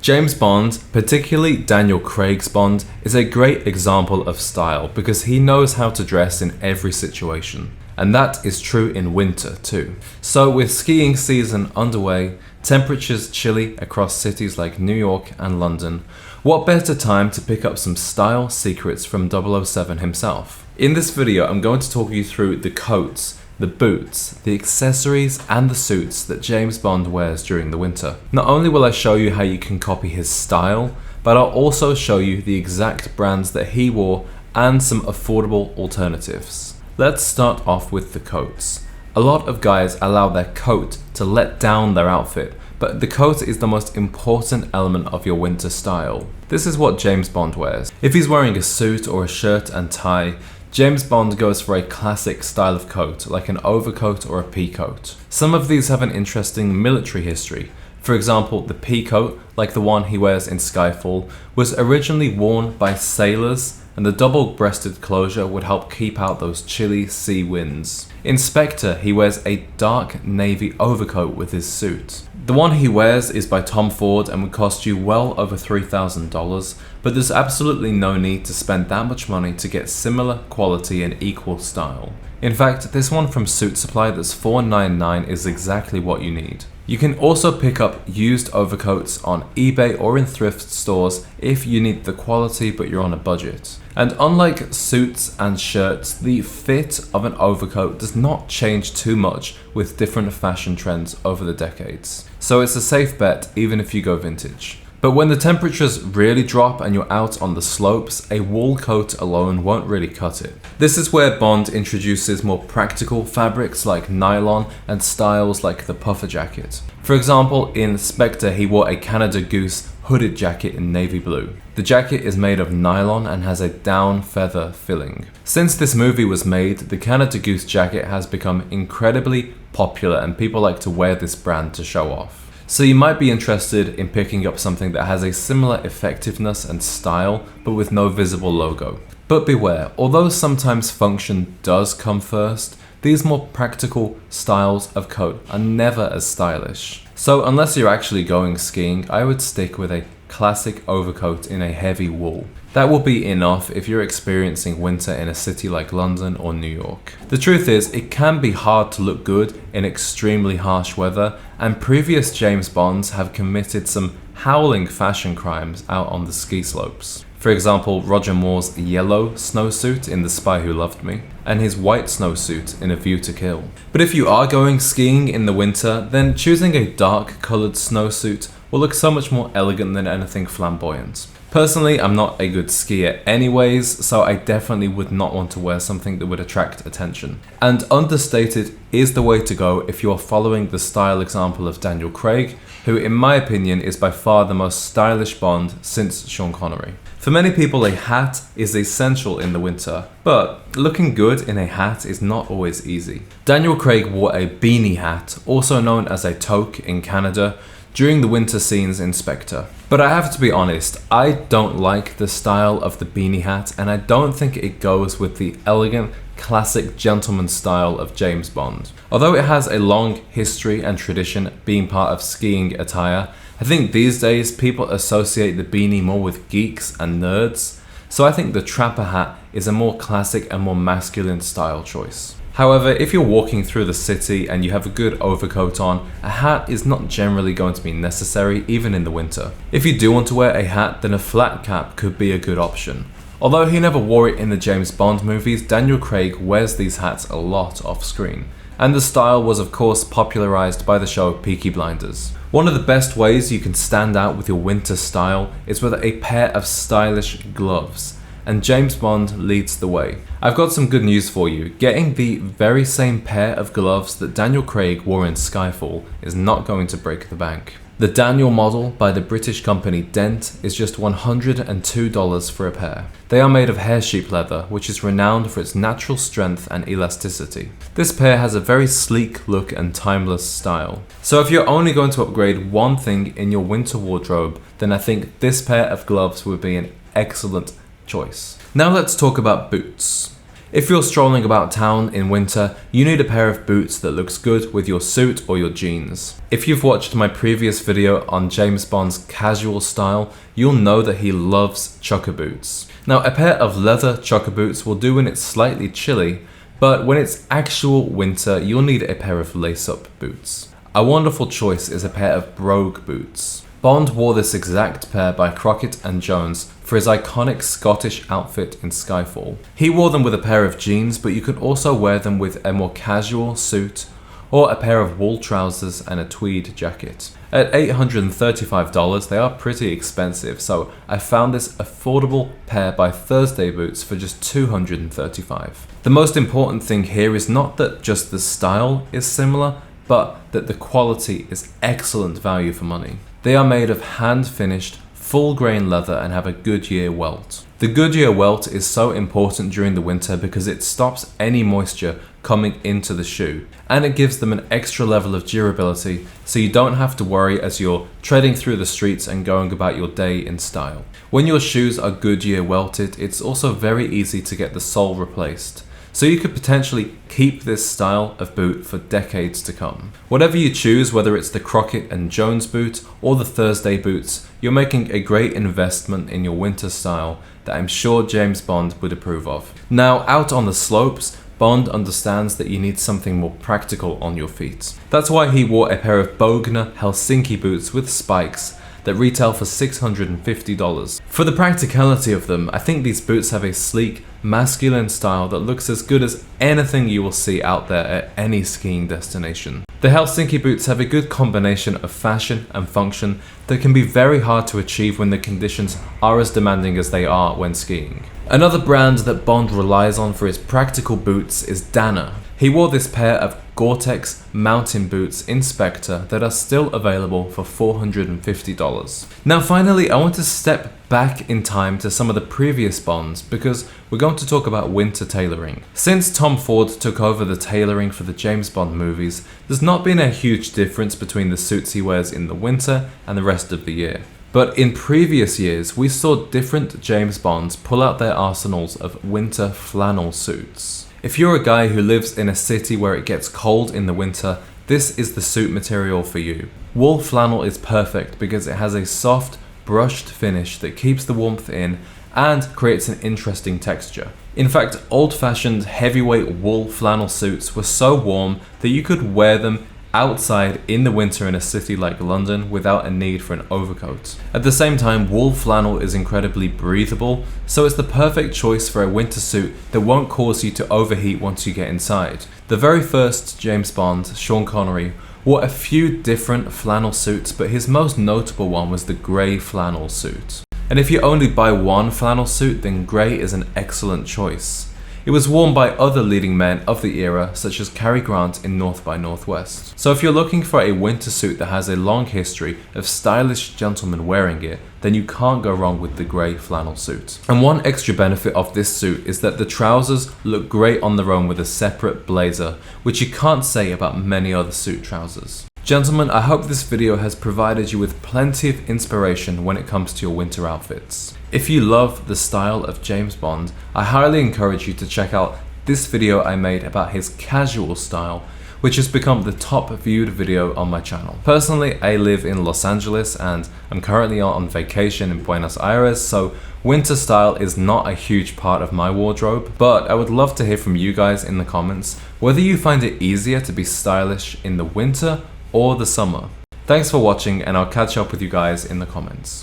James Bond, particularly Daniel Craig's Bond, is a great example of style because he knows how to dress in every situation. And that is true in winter too. So with skiing season underway, temperatures chilly across cities like New York and London, what better time to pick up some style secrets from 007 himself? In this video, I'm going to talk you through the coats, the boots, the accessories and the suits that James Bond wears during the winter. Not only will I show you how you can copy his style, but I'll also show you the exact brands that he wore and some affordable alternatives. Let's start off with the coats. A lot of guys allow their coat to let down their outfit, but the coat is the most important element of your winter style. This is what James Bond wears. If he's wearing a suit or a shirt and tie, James Bond goes for a classic style of coat, like an overcoat or a pea coat. Some of these have an interesting military history. For example, the pea coat, like the one he wears in Skyfall, was originally worn by sailors, and the double-breasted closure would help keep out those chilly sea winds. In Spectre, he wears a dark navy overcoat with his suit. The one he wears is by Tom Ford and would cost you well over $3,000, but there's absolutely no need to spend that much money to get similar quality and equal style. In fact, this one from Suit Supply that's $499 is exactly what you need. You can also pick up used overcoats on eBay or in thrift stores if you need the quality but you're on a budget. And unlike suits and shirts, the fit of an overcoat does not change too much with different fashion trends over the decades. So it's a safe bet even if you go vintage. But when the temperatures really drop and you're out on the slopes, a wool coat alone won't really cut it. This is where Bond introduces more practical fabrics like nylon and styles like the puffer jacket. For example, in Spectre he wore a Canada Goose hooded jacket in navy blue. The jacket is made of nylon and has a down feather filling. Since this movie was made, the Canada Goose jacket has become incredibly popular and people like to wear this brand to show off. So you might be interested in picking up something that has a similar effectiveness and style, but with no visible logo. But beware, although sometimes function does come first, these more practical styles of coat are never as stylish. So unless you're actually going skiing, I would stick with a classic overcoat in a heavy wool. That will be enough if you're experiencing winter in a city like London or New York. The truth is, it can be hard to look good in extremely harsh weather, and previous James Bonds have committed some howling fashion crimes out on the ski slopes. For example, Roger Moore's yellow snowsuit in The Spy Who Loved Me, and his white snowsuit in A View to Kill. But if you are going skiing in the winter, then choosing a dark coloured snowsuit will look so much more elegant than anything flamboyant. Personally, I'm not a good skier anyways, so I definitely would not want to wear something that would attract attention. And understated is the way to go if you are following the style example of Daniel Craig, who in my opinion is by far the most stylish Bond since Sean Connery. For many people, a hat is essential in the winter, but looking good in a hat is not always easy. Daniel Craig wore a beanie hat, also known as a toque in Canada, during the winter scenes in Spectre. But I have to be honest, I don't like the style of the beanie hat, and I don't think it goes with the elegant, classic gentleman style of James Bond. Although it has a long history and tradition being part of skiing attire, I think these days people associate the beanie more with geeks and nerds, so I think the trapper hat is a more classic and more masculine style choice. However, if you're walking through the city and you have a good overcoat on, a hat is not generally going to be necessary even in the winter. If you do want to wear a hat, then a flat cap could be a good option. Although he never wore it in the James Bond movies, Daniel Craig wears these hats a lot off screen. And the style was of course popularized by the show Peaky Blinders. One of the best ways you can stand out with your winter style is with a pair of stylish gloves. And James Bond leads the way. I've got some good news for you. Getting the very same pair of gloves that Daniel Craig wore in Skyfall is not going to break the bank. The Daniel model by the British company Dent is just $102 for a pair. They are made of hair sheep leather, which is renowned for its natural strength and elasticity. This pair has a very sleek look and timeless style. So if you're only going to upgrade one thing in your winter wardrobe, then I think this pair of gloves would be an excellent choice. Now let's talk about boots. If you're strolling about town in winter, you need a pair of boots that looks good with your suit or your jeans. If you've watched my previous video on James Bond's casual style, you'll know that he loves chukka boots. Now, a pair of leather chukka boots will do when it's slightly chilly, but when it's actual winter, you'll need a pair of lace-up boots. A wonderful choice is a pair of brogue boots. Bond wore this exact pair by Crockett and Jones for his iconic Scottish outfit in Skyfall. He wore them with a pair of jeans, but you can also wear them with a more casual suit or a pair of wool trousers and a tweed jacket. At $835, they are pretty expensive, so I found this affordable pair by Thursday Boots for just $235. The most important thing here is not that just the style is similar, but that the quality is excellent value for money. They are made of hand-finished, full-grain leather and have a Goodyear welt. The Goodyear welt is so important during the winter because it stops any moisture coming into the shoe, and it gives them an extra level of durability so you don't have to worry as you're treading through the streets and going about your day in style. When your shoes are Goodyear welted, it's also very easy to get the sole replaced. So you could potentially keep this style of boot for decades to come. Whatever you choose, whether it's the Crockett and Jones boot or the Thursday boots, you're making a great investment in your winter style that I'm sure James Bond would approve of. Now, out on the slopes, Bond understands that you need something more practical on your feet. That's why he wore a pair of Bogner Helsinki boots with spikes that retail for $650. For the practicality of them, I think these boots have a sleek, masculine style that looks as good as anything you will see out there at any skiing destination. The Helsinki boots have a good combination of fashion and function that can be very hard to achieve when the conditions are as demanding as they are when skiing. Another brand that Bond relies on for his practical boots is Danner. He wore this pair of Gore-Tex mountain boots in Spectre that are still available for $450. Now finally, I want to step back in time to some of the previous Bonds because we're going to talk about winter tailoring. Since Tom Ford took over the tailoring for the James Bond movies, there's not been a huge difference between the suits he wears in the winter and the rest of the year. But in previous years, we saw different James Bonds pull out their arsenals of winter flannel suits. If you're a guy who lives in a city where it gets cold in the winter, this is the suit material for you. Wool flannel is perfect because it has a soft, brushed finish that keeps the warmth in and creates an interesting texture. In fact, old-fashioned heavyweight wool flannel suits were so warm that you could wear them outside in the winter in a city like London without a need for an overcoat. At the same time, wool flannel is incredibly breathable, so it's the perfect choice for a winter suit that won't cause you to overheat once you get inside. The very first James Bond, Sean Connery, wore a few different flannel suits, but his most notable one was the grey flannel suit. And if you only buy one flannel suit, then grey is an excellent choice. It was worn by other leading men of the era, such as Cary Grant in North by Northwest. So if you're looking for a winter suit that has a long history of stylish gentlemen wearing it, then you can't go wrong with the grey flannel suit. And one extra benefit of this suit is that the trousers look great on their own with a separate blazer, which you can't say about many other suit trousers. Gentlemen, I hope this video has provided you with plenty of inspiration when it comes to your winter outfits. If you love the style of James Bond, I highly encourage you to check out this video I made about his casual style, which has become the top viewed video on my channel. Personally, I live in Los Angeles and I'm currently on vacation in Buenos Aires, so winter style is not a huge part of my wardrobe, but I would love to hear from you guys in the comments whether you find it easier to be stylish in the winter or the summer. Thanks for watching, and I'll catch up with you guys in the comments.